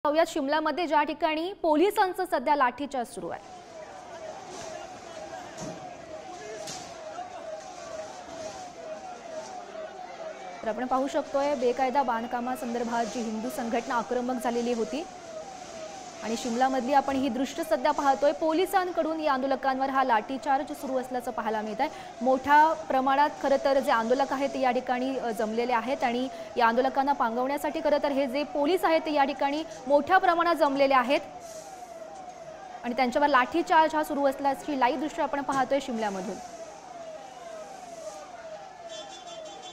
पाहूयात शिमल्यामध्ये ज्या ठिकाणी पोलिसांचं सध्या लाठीचार्ज सुरू आहे। तर आपण पाहू शकतोय बेकायदा बांधकामासंदर्भात जी हिंदू संघटना आक्रमक झालेली होती आणि शिमल्यामधली आपण ही दृश्य सध्या पाहतोय। पोलिसांकडून या आंदोलकांवर हा लाठीचार्ज सुरू असल्याचं पाहायला मिळत आहे। मोठ्या प्रमाणात खरं तर जे आंदोलक आहेत ते या ठिकाणी जमलेले आहेत आणि या आंदोलकांना पांगवण्यासाठी खरं तर हे जे पोलीस आहेत ते या ठिकाणी मोठ्या प्रमाणात जमलेले आहेत आणि त्यांच्यावर लाठीचार्ज हा सुरू असल्याची लाईव्ह दृश्य आपण पाहतोय शिमल्यामधून।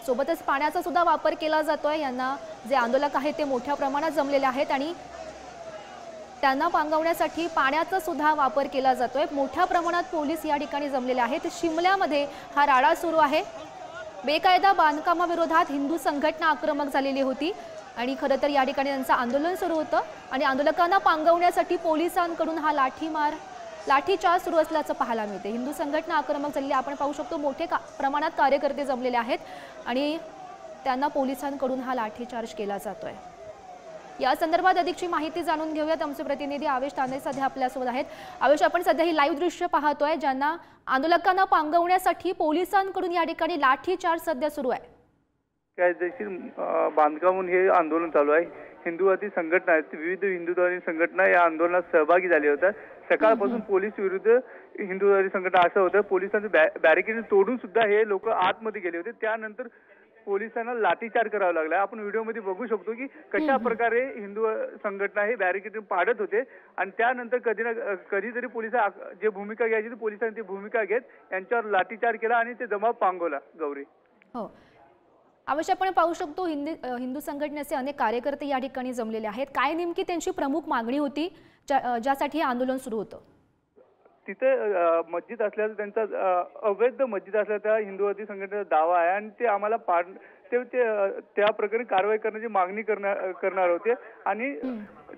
सोबतच पाण्याचा सुद्धा वापर केला जातोय। यांना जे आंदोलक आहेत ते मोठ्या प्रमाणात जमलेले आहेत आणि त्यांना पांगवण्यासाठी पाण्याचा सुद्धा वापर केला जातोय। मोठ्या प्रमाणात पोलीस या ठिकाणी जमलेले आहेत। शिमल्यामध्ये हा राडा सुरू आहे। बेकायदा बांधकामाविरोधात हिंदू संघटना आक्रमक झालेली होती आणि खरं तर या ठिकाणी त्यांचं आंदोलन सुरू होतं आणि आंदोलकांना पांगवण्यासाठी पोलिसांकडून हा लाठीचार्ज सुरू असल्याचं पाहायला मिळते। हिंदू संघटना आक्रमक झालेली आपण पाहू शकतो। मोठ्या प्रमाणात कार्यकर्ते जमलेले आहेत आणि त्यांना पोलिसांकडून हा लाठीचार्ज केला जातोय। या संदर्भात अधिकची माहिती जाणून घेऊयात। आमचे प्रतिनिधी आवेश तांदळे सध्या आपल्यासोबत आहेत। आवेश, आपण सध्या ही लाईव्ह दृश्य पाहतोय ज्यांना आंदोलकांना पांगवण्यासाठी पोलिसांकडून या ठिकाणी लाठीचार्ज सध्या सुरू आहे। कायदेशीर बांधकामून हे आंदोलन चालू आहे। हिंदुवादी संघटना आहेत, विविध हिंदुत्ववादी संघटना या आंदोलनात सहभागी झाले होत्या। सकाळपासून पोलीस विरुद्ध हिंदुत्ववादी संघटना असं होतं। पोलिसांचे बॅरिकेड तोडून सुद्धा हे लोक आतमध्ये गेले होते। त्यानंतर पोलिसांना लाठीचार्ज करावा लागला। आपण व्हिडिओमध्ये बघू शकतो की कशा प्रकारे हिंदू संघटना हे बॅरिकेड पाडत होते आणि त्यानंतर कधीतरी पोलिस जे भूमिका घ्यायची पोलिसांनी ती भूमिका घेत यांच्यावर लाठीचार्ज केला आणि ते जमाव पांगवला। गौरी, हो, अवश्य आपण पाहू शकतो हिंदू संघटनेचे अनेक कार्यकर्ते या ठिकाणी जमलेले आहेत। काय नेमकी त्यांची प्रमुख मागणी होती ज्यासाठी हे आंदोलन सुरू होतं? तिथे मस्जिद असल्याचा त्यांचा अवैध मस्जिद असल्याचा हिंदुवादी संघटनेचा दावा आहे आणि ते आम्हाला त्या प्रकारे कारवाई करण्याची मागणी करणार होते आणि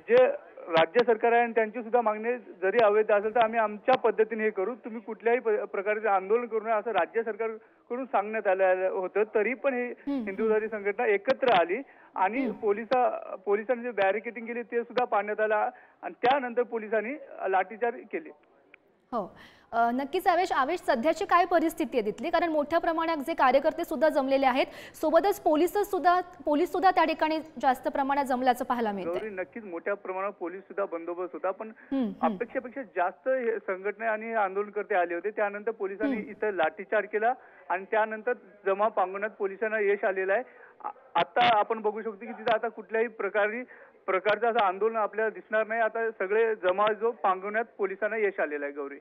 जे राज्य सरकार आहे त्यांची सुद्धा मागणी जरी अवैध असेल तर आम्ही आमच्या पद्धतीने हे करू, तुम्ही कुठल्याही प्रकारचे आंदोलन करू नये असं राज्य सरकारकडून सांगण्यात आलं होतं। तरी पण हे हिंदुत्ववादी संघटना एकत्र आली आणि पोलिसांनी जे बॅरिकेडिंग केली ते सुद्धा पाडण्यात आलं आणि त्यानंतर पोलिसांनी लाठीचार्ज केले। हो, नक्कीच आवेश सध्याची काय परिस्थिती आहे तिथली? कारण मोठ्या प्रमाणात जे कार्यकर्ते सुद्धा जमलेले आहेत, सोबतच पोलीस सुद्धा त्या ठिकाणी जास्त प्रमाणात जमल्याचं पाहायला मिळतं। नक्कीच मोठ्या प्रमाणात पोलीस सुद्धा बंदोबस्त होता, पण अपेक्षेपेक्षा जास्त संघटना आणि आंदोलनकर्ते आले होते। त्यानंतर पोलिसांनी इथं लाठीचार्ज केला आणि त्यानंतर जमाव पांगवण्यात पोलिसांना यश आलेलं आहे। आता आपण बघू शकतो की तिथं आता कुठल्याही प्रकारचं असं आंदोलन आपल्याला दिसणार नाही। आता सगळे जमाव जो पांगवण्यात पोलिसांना यश आलेलं आहे। गौरी,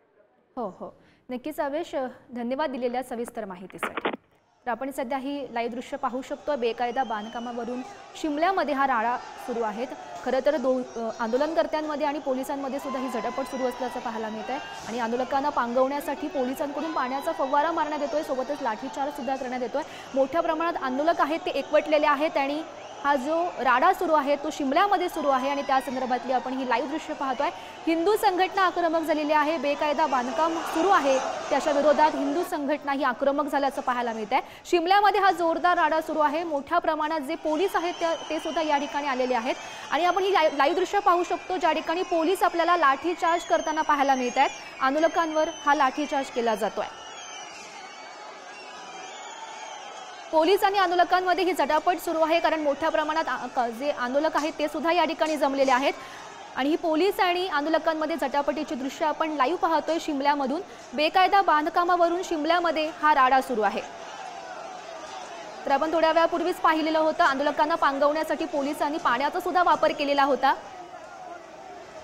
हो, नक्कीच आवेश, धन्यवाद दिलेल्या सविस्तर माहितीसाठी। तर आपण सध्या ही लाईव्ह दृश्य पाहू शकतो। बेकायदा बांधकामावरून शिमल्यामध्ये हा राडा सुरू आहे। खरं तर आंदोलनकर्त्यांमध्ये आणि पोलिसांमध्ये सुद्धा ही झटापट सुरू असल्याचं पाहायला मिळत आहे आणि आंदोलकांना पांगवण्यासाठी पोलिसांकडून पाण्याचा फवारा मारण्यात येतोय, सोबतच लाठीचार्ज सुद्धा करण्यात येतोय। मोठ्या प्रमाणात आंदोलक आहेत ते एकवटलेले आहेत आणि हा जो राडा सुरू आहे तो शिमल्यामध्ये सुरू आहे आणि त्या संदर्भातली आपण ही लाईव्ह दृश्य पाहतोय। हिंदू संघटना आक्रमक झालेली आहे। बेकायदा बांधकाम सुरू आहे त्याच्या विरोधात हिंदू संघटना ही आक्रमक झाल्याचं पाहायला मिळत आहे। शिमल्यामध्ये हा जोरदार राडा सुरू आहे। मोठ्या प्रमाणात जे पोलीस आहेत ते सुद्धा या ठिकाणी आलेले आहेत आणि आपण ही लाईव्ह दृश्य पाहू शकतो ज्या ठिकाणी पोलीस आपल्याला लाठीचार्ज करताना पाहायला मिळत आहेत। आंदोलकांवर हा लाठीचार्ज केला जातोय। पोलीस आणि आंदोलकांमध्ये ही झटापट सुरू आहे कारण मोठ्या प्रमाणात जे आंदोलक आहेत ते सुद्धा या ठिकाणी जमलेले आहेत आणि ही पोलीस आणि आंदोलकांमध्ये झटापटीची दृश्य आपण लाईव्ह पाहतोय शिमल्यामधून। बेकायदा बांधकामावरून शिमल्यामध्ये हा राडा सुरू आहे। तर आपण थोड्या वेळापूर्वीच पाहिलेलं होतं आंदोलकांना पांगवण्यासाठी पोलिसांनी पाण्याचा सुद्धा वापर केलेला होता।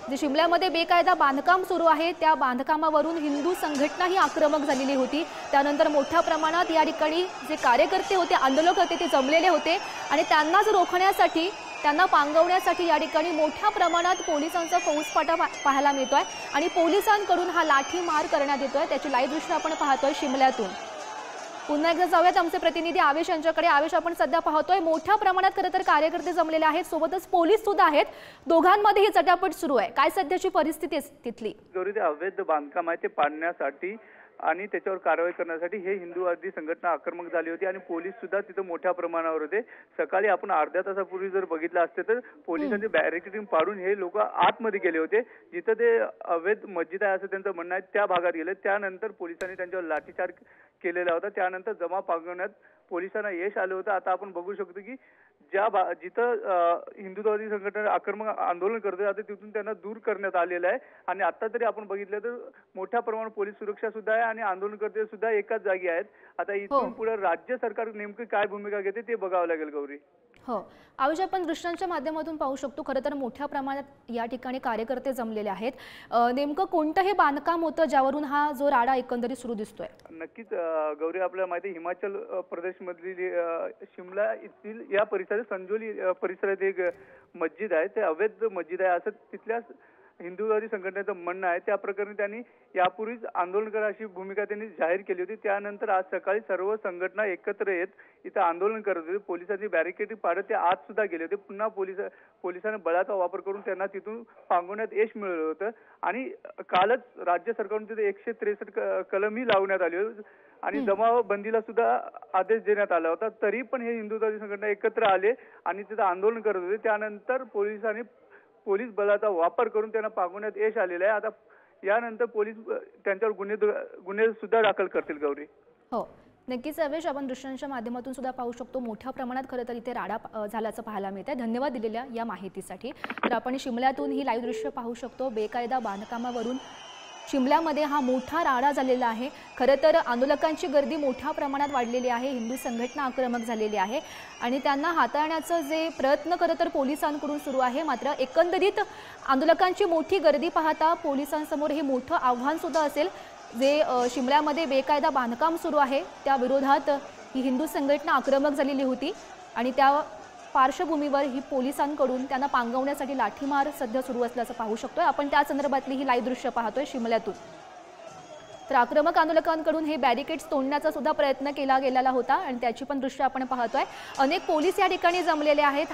जे शिमल्यामध्ये बेकायदा बांधकाम सुरू आहे त्या बांधकामावरून हिंदू संघटना ही आक्रमक झालेली होती। त्यानंतर मोठ्या प्रमाणात या ठिकाणी जे कार्यकर्ते होते, आंदोलक होते ते जमलेले होते आणि त्यांनाच रोखण्यासाठी, त्यांना पांगवण्यासाठी या ठिकाणी मोठ्या प्रमाणात पोलिसांचा फौजफाटा पाहायला मिळतोय आणि पोलिसांकडून हा लाठीमार करण्यात येतोय। त्याची लाईव्ह दृश्य आपण पाहतोय शिमल्यातून। पुन्हा एकदा जाऊयात आमचे प्रतिनिधी आवेश यांच्याकडे। आवेश, आपण सध्या पाहतोय मोठ्या प्रमाणात खरं तर कार्यकर्ते जमलेले आहेत, सोबतच पोलीस सुद्धा आहेत। दोघांमध्ये ही झटापट सुरू आहे। काय सध्याची परिस्थिती आहे तिथली? गौरी, अवैध बांधकाम आहे ते पाडण्यासाठी आणि त्याच्यावर कारवाई करण्यासाठी हे हिंदूवादी संघटना आक्रमक झाली होती आणि पोलीस सुद्धा तिथं मोठ्या प्रमाणावर होते। सकाळी आपण अर्ध्या तासापूर्वी जर बघितलं असते तर पोलिसांनी बॅरिकेडिंग पाडून हे लोक आतमध्ये गेले होते, जिथं ते अवैध मस्जिद आहे असं त्यांचं म्हणणं आहे त्या भागात गेले। त्यानंतर पोलिसांनी त्यांच्यावर लाठीचार्ज केलेला होता, त्यानंतर जमाव पांगवण्यात पोलिसांना यश आलं होतं। आता आपण बघू शकतो की जिथं हिंदुत्ववादी संघटना आक्रमक आंदोलन करते आता तिथून त्यांना दूर करण्यात आलेलं आहे आणि आता तरी आपण बघितलं तर मोठ्या प्रमाणात पोलीस सुरक्षा सुद्धा आहे आणि आंदोलनकर्ते सुद्धा एकाच जागी आहेत। आता इथून पुढे राज्य सरकार नेमकी काय भूमिका घेते ते बघावं लागेल गौरी। हो, आयुष आपण दृश्यांच्या माध्यमातून पाहू शकतो खरं तर मोठ्या प्रमाणात या ठिकाणी कार्यकर्ते जमलेले आहेत। नेमकं कोणतं हे बांधकाम होतं ज्यावरून हा जो राडा एकंदरीत सुरू दिसतोय? नक्कीच गौरी, आपल्याला माहिती आहे हिमाचल प्रदेश मधील शिमला येथील या परिसरात संजोली परिसरात एक मस्जिद आहे, ते अवैध मस्जिद आहे असं तिथल्या हिंदुत्ववादी संघटनेचं म्हणणं आहे। त्या प्रकरणी त्यांनी यापूर्वीच आंदोलन करा अशी भूमिका त्यांनी जाहीर केली होती। त्यानंतर आज सकाळी सर्व संघटना एकत्र येत इथं आंदोलन करत होते। पोलिसांनी बॅरिकेडिंग पाडत ते आत सुद्धा गेले होते। पुन्हा पोलिसांनी बळाचा वापर करून त्यांना तिथून पांगवण्यात यश मिळवलं होतं आणि कालच राज्य सरकारकडून तिथे 163 कलमही लावण्यात आली होती आणि जमावबंदीला सुद्धा आदेश देण्यात आला होता। तरी पण हे हिंदुत्ववादी संघटना एकत्र आले आणि तिथं आंदोलन करत होते। त्यानंतर पोलीस बलाचा वापर करून त्यांना पांगवण्यात यश आलेलं आहे। आता यानंतर पोलीस त्यांच्यावर गुन्हे सुद्धा दाखल करतील गौरी। हो, नक्कीच अवेश, आपण दृश्यांच्या माध्यमातून सुद्धा पाहू शकतो मोठ्या प्रमाणात खरं तर इथे राडा झाल्याचं पाहायला मिळतंय। धन्यवाद दिलेल्या या माहितीसाठी। तर आपण शिमल्यातून ही लाईव्ह दृश्य पाहू शकतो। बेकायदा बांधकामावरून शिमल्यामध्ये हा मोठा राडा झालेला आहे। खरं तर आंदोलकांची गर्दी मोठ्या प्रमाणात वाढलेली आहे, हिंदू संघटना आक्रमक झालेली आहे आणि त्यांना हाताळण्याचं जे प्रयत्न खरं तर पोलिसांकडून सुरू आहे। मात्र एकंदरीत आंदोलकांची मोठी गर्दी पाहता पोलिसांसमोर हे मोठं आव्हान सुद्धा असेल। जे शिमल्यामध्ये बेकायदा बांधकाम सुरू आहे त्या विरोधात ही हिंदू संघटना आक्रमक झालेली होती आणि त्या पार्श्वभूमीवर ही पोलिसांकडून त्यांना पांगवण्यासाठी लाठीमार सध्या सुरू असल्याचं पाहू शकतोय आपण। त्या संदर्भातली ही लाईव्ह दृश्य पाहतोय शिमल्यातून। तर आक्रमक आंदोलकांकडून हे बॅरिकेड्स तोडण्याचा सुद्धा प्रयत्न केला गेलेला होता आणि त्याची पण दृश्य आपण पाहतोय। अनेक पोलीस या ठिकाणी जमलेले आहेत,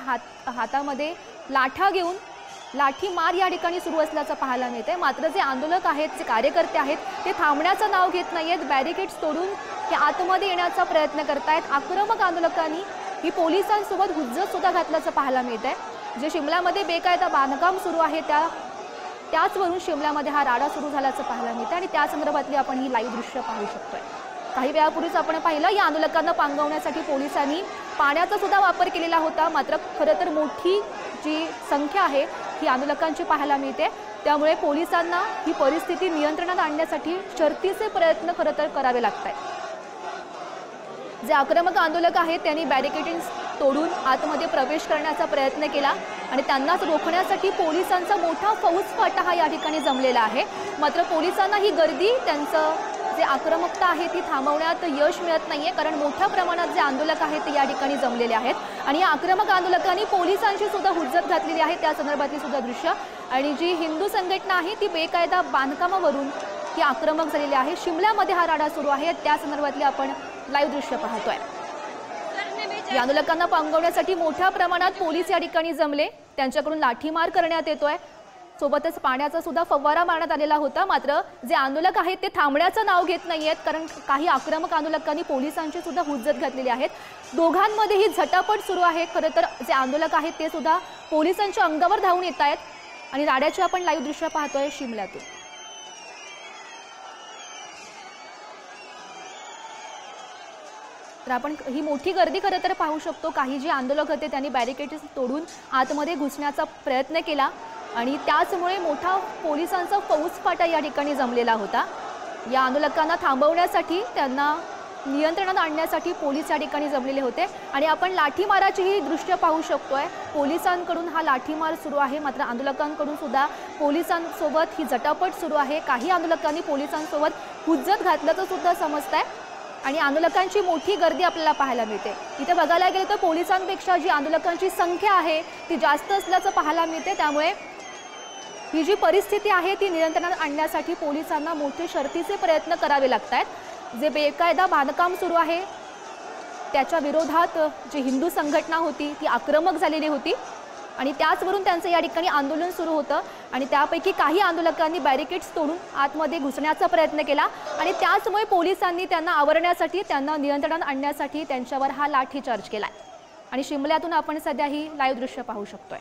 हातामध्ये लाठा घेऊन लाठीमार या ठिकाणी सुरू असल्याचं पाहायला मिळतंय। मात्र जे आंदोलक आहेत, जे कार्यकर्ते आहेत ते थांबण्याचं नाव घेत नाहीयेत, बॅरिकेड्स तोडून ते आतमध्ये येण्याचा प्रयत्न करतायत। आक्रमक आंदोलकांनी ही पोलिसांसोबत हुज्जत सुद्धा घातल्याचं पाहायला मिळतंय। जे शिमल्यामध्ये बेकायदा बांधकाम सुरू आहे त्याचवरून शिमल्यामध्ये हा राडा सुरू झाल्याचं पाहायला मिळतंय आणि त्या संदर्भातली आपण ही लाईव्ह दृश्य पाहू शकतोय। काही वेळापूर्वीच आपण पाहिलं या आंदोलकांना पांगवण्यासाठी पोलिसांनी पाण्याचा सुद्धा वापर केलेला होता। मात्र खरं तर मोठी जी संख्या आहे ही आंदोलकांची पाहायला मिळते, त्यामुळे पोलिसांना ही परिस्थिती नियंत्रणात आणण्यासाठी शर्थीचे प्रयत्न खरं तर करावे लागतात। जे आक्रमक आंदोलक आहेत त्यांनी बॅरिकेडिंग तोडून आतमध्ये प्रवेश करण्याचा प्रयत्न केला आणि त्यांनाच रोखण्यासाठी पोलिसांचा मोठा फौजफाटा हा या ठिकाणी जमलेला आहे। मात्र पोलिसांना ही गर्दी, त्यांचं जे आक्रमकता आहे ती थांबवण्यात यश मिळत नाहीये, कारण मोठ्या प्रमाणात जे आंदोलक आहेत ते या ठिकाणी जमलेले आहेत आणि या आक्रमक आंदोलकांनी पोलिसांची सुद्धा हुज्जत घातलेली आहे। त्या संदर्भातली सुद्धा दृश्य आणि जी हिंदू संघटना आहे ती बेकायदा बांधकामावरून ती आक्रमक झालेली आहे। शिमल्यामध्ये हा राडा सुरू आहे, त्या संदर्भातली आपण लाईव्ह दृश्य पाहतोय। या आंदोलकांना पांगवण्यासाठी मोठ्या प्रमाणात पोलीस या ठिकाणी जमले, त्यांच्याकडून लाठीमार करण्यात येतोय, सोबतच पाण्याचा सुद्धा फवारा मारण्यात आलेला होता। मात्र जे आंदोलक आहेत ते थांबण्याचं नाव घेत नाहीयेत, कारण काही आक्रमक आंदोलकांनी पोलिसांची सुद्धा हुज्जत घातलेली आहे। दोघांमध्ये ही झटापट सुरू आहे। खरं तर जे आंदोलक आहेत ते सुद्धा पोलिसांच्या अंगावर धावून येत आहेत आणि राड्याची आपण लाईव्ह दृश्य पाहतोय शिमल्यातून। तर आपण ही मोठी गर्दी खरं तर पाहू शकतो। काही जे आंदोलक होते त्यांनी बॅरिकेड्स तोडून आतमध्ये घुसण्याचा प्रयत्न केला आणि त्याचमुळे मोठा पोलिसांचा फौजफाटा या ठिकाणी जमलेला होता। या आंदोलकांना थांबवण्यासाठी, त्यांना नियंत्रणात आणण्यासाठी पोलीस या ठिकाणी जमलेले होते आणि आपण लाठीमाराची ही दृश्य पाहू शकतोय। पोलिसांकडून हा लाठीमार सुरू आहे, मात्र आंदोलकांकडून सुद्धा पोलिसांसोबत ही झटापट सुरू आहे। काही आंदोलकांनी पोलिसांसोबत हुज्जत घातल्याचं सुद्धा समजतंय आणि आंदोलकांची मोठी गर्दी आपल्याला पाहायला मिळते। इथे बघायला गेलं तर पोलिसांपेक्षा जी आंदोलकांची संख्या आहे ती जास्त असल्याचं पाहायला मिळते, त्यामुळे ही जी परिस्थिती आहे ती नियंत्रणात आणण्यासाठी पोलिसांना मोठे शर्थीचे प्रयत्न करावे लागतात। जे बेकायदा बांधकाम सुरू आहे त्याच्या विरोधात जी हिंदू संघटना होती ती आक्रमक झालेली होती आणि त्याचवरून त्यांचं या ठिकाणी आंदोलन सुरू होतं आणि त्यापैकी काही आंदोलकांनी बॅरिकेड्स तोडून आतमध्ये घुसण्याचा प्रयत्न केला आणि त्याचमुळे पोलिसांनी त्यांना आवरण्यासाठी, त्यांना नियंत्रणात आणण्यासाठी त्यांच्यावर हा लाठीचार्ज केलाय आणि शिमल्यातून आपण सध्या ही लाईव्ह दृश्य पाहू शकतोय.